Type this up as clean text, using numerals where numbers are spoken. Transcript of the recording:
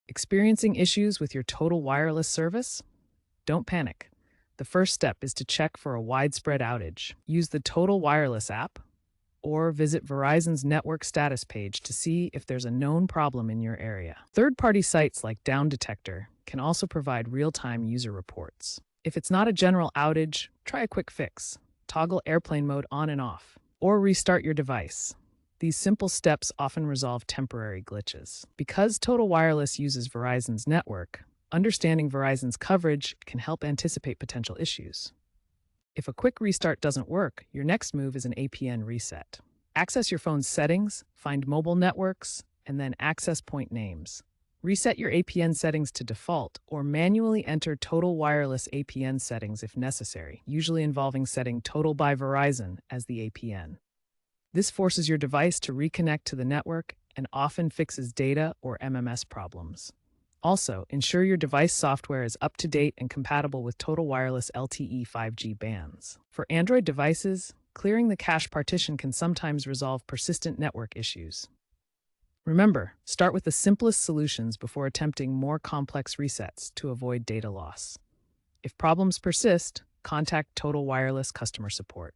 Experiencing issues with your Total Wireless service? Don't panic. The first step is to check for a widespread outage. Use the Total Wireless app or visit Verizon's network status page to see if there's a known problem in your area. Third-party sites like Down Detector can also provide real-time user reports. If it's not a general outage, try a quick fix. Toggle airplane mode on and off, or restart your device. These simple steps often resolve temporary glitches. Because Total Wireless uses Verizon's network, understanding Verizon's coverage can help anticipate potential issues. If a quick restart doesn't work, your next move is an APN reset. Access your phone's settings, find mobile networks, and then access point names. Reset your APN settings to default or manually enter Total Wireless APN settings if necessary, usually involving setting Total by Verizon as the APN. This forces your device to reconnect to the network and often fixes data or MMS problems. Also, ensure your device software is up to date and compatible with Total Wireless LTE 5G bands. For Android devices, clearing the cache partition can sometimes resolve persistent network issues. Remember, start with the simplest solutions before attempting more complex resets to avoid data loss. If problems persist, contact Total Wireless customer support.